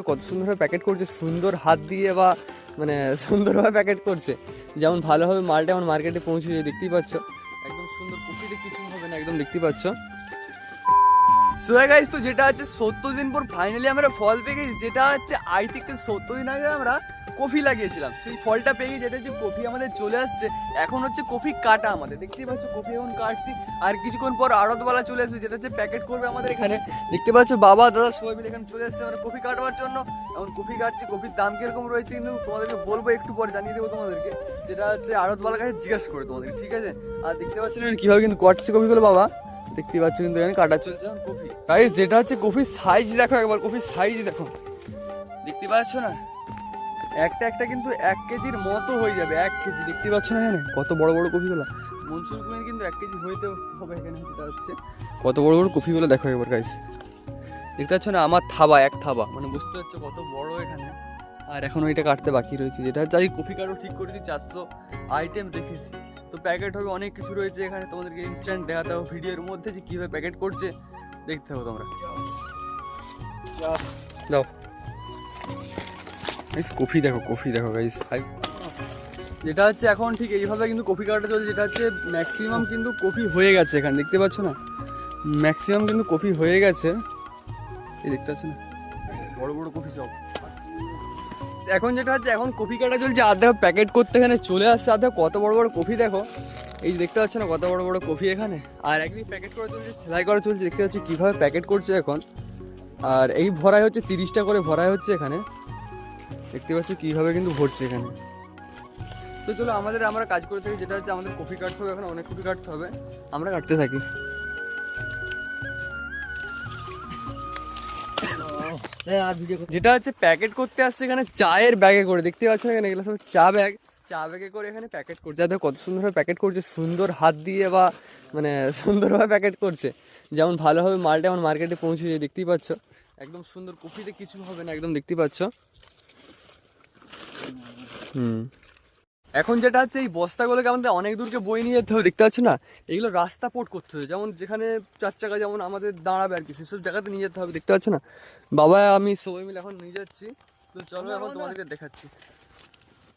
কত সুন্দরভাবে প্যাকেট করছে, সুন্দর হাত দিয়ে বা মানে সুন্দরভাবে প্যাকেট করছে। যেমন ভালোভাবে মালটা এখন মার্কেটে পৌঁছে যায়, দেখতেই পাচ্ছ। একদম সুন্দর, কপিতে কিছু হবে না, একদম দেখতেই পাচ্ছ। সো গাইস, তো যেটা হচ্ছে 70 দিন পর ফাইনালি আমরা ফল পেয়ে গেছি। যেটা হচ্ছে আই থেকে 70 দিন আগে আমরা কফি লাগিয়েছিলাম, সেই ফলটা পেয়ে গেছি। যেটা হচ্ছে কফি আমাদের চলে আসছে। এখন হচ্ছে কফি কাটা আমাদের, দেখতেই পাচ্ছ কফি এখন কাটছি। আর কিছুক্ষণ পর আড়তওয়ালা চলে আসছে, যেটা হচ্ছে প্যাকেট করবে আমাদের এখানে। দেখতে পাচ্ছ বাবা দাদা সবাই মিলে এখানে চলে আসছে আমরা কফি কাটবার জন্য। এখন কফি কাটছি। কফির দাম কিরকম রয়েছে কিন্তু তোমাদেরকে বলবো, একটু পর জানিয়ে দেবো তোমাদেরকে। যেটা হচ্ছে আড়তওয়ালার কাছে জিজ্ঞাসা করে তোমাদেরকে, ঠিক আছে? আর দেখতে পাচ্ছেন কিভাবে কিন্তু কাটছে কফিগুলো বাবা, দেখতে পাচ্ছ কিন্তু এখানে কাটা চলছে এখন কফি। গাইস, যেটা হচ্ছে কফির সাইজ দেখো একবার, কফির সাইজ দেখো, দেখতে পাচ্ছ না? একটা একটা কিন্তু 1 কেজির মতো হয়ে যাবে, 1 কেজি। দেখতে পাচ্ছ না এখানে কত বড় বড় কফিগুলো? মনসুর কুমির কিন্তু 1 কেজি হইতে হবে এখানে। যেটা হচ্ছে কত বড় বড় কফিগুলো দেখো একবার গাইস, দেখতে পাচ্ছ না? আমার থাবা, এক থাবা, মানে বুঝতে পারছো কত বড় এখানে। আর এখন ওইটা কাটতে বাকি রয়েছে। যেটা হচ্ছে আজকে কফি কাটও ঠিক করেছি, 400 আইটেম রেখেছি। তো প্যাকেট হবে, অনেক কিছু রয়েছে এখানে। তোমাদেরকে ইনস্ট্যান্ট দেখাতে হবে ভিডিওর মধ্যে যে কীভাবে প্যাকেট করছে, দেখতে হবে তোমরা। দাও গাইস, কফি দেখো, কফি দেখো গাইস। যেটা হচ্ছে এখন ঠিক এইভাবে কিন্তু কফি কাটা চলছে। যেটা হচ্ছে ম্যাক্সিমাম কিন্তু কফি হয়ে গেছে এখানে, দেখতে পাচ্ছ না? ম্যাক্সিমাম কিন্তু কফি হয়ে গেছে, এই দেখতে পাচ্ছ না? বড় বড় কফি সব। এখন যেটা হচ্ছে এখন কফি কাটা চলছে, আর দেখো প্যাকেট করতে এখানে চলে আসছে। আর দেখো কত বড় বড় কফি দেখো, এই যে দেখতে পাচ্ছ না কত বড় বড় কফি এখানে। আর একদিন প্যাকেট করা চলছে, সেলাই করা চলছে, দেখতে পাচ্ছি কীভাবে প্যাকেট করছে এখন। আর এই ভরাই হচ্ছে 30টা করে ভরাই হচ্ছে এখানে, দেখতে পাচ্ছি কীভাবে কিন্তু ভরছে এখানে। তো চলো আমরা কাজ করে থাকি। যেটা হচ্ছে আমাদের কফি কাটতে হবে, এখন অনেক কফি কাটতে হবে, আমরা কাটতে থাকি। যেটা হচ্ছে প্যাকেট করতে আসছে এখানে চায়ের ব্যাগে করে, দেখতে পাচ্ছ এখানে এগুলো সব চা ব্যাগে করে এখানে প্যাকেট করছে। যাদের কত সুন্দরভাবে প্যাকেট করছে, সুন্দর হাত দিয়ে বা মানে সুন্দরভাবে প্যাকেট করছে। যেমন ভালোভাবে মালটা এখন মার্কেটে পৌঁছে যায়, দেখতেই পাচ্ছ। একদম সুন্দর, কফিতে কিছু হবে না, একদম দেখতেই পাচ্ছ। এখন যেটা হচ্ছে এই বস্তাগুলোকে আমাদের অনেক দূরকে বই নিয়ে যেতে হবে, দেখতে পাচ্ছ না? এগুলো রাস্তা পোর্ট করতে হবে, যেমন যেখানে 4 চাকা যেমন আমাদের দাঁড়াবে আর কি, সেসব জায়গাতে নিয়ে যেতে হবে, দেখতে পাচ্ছ না? বাবা আমি সবাই মিলে এখন নিয়ে যাচ্ছি। তো চলো এখন তোমাদেরকে দেখাচ্ছি।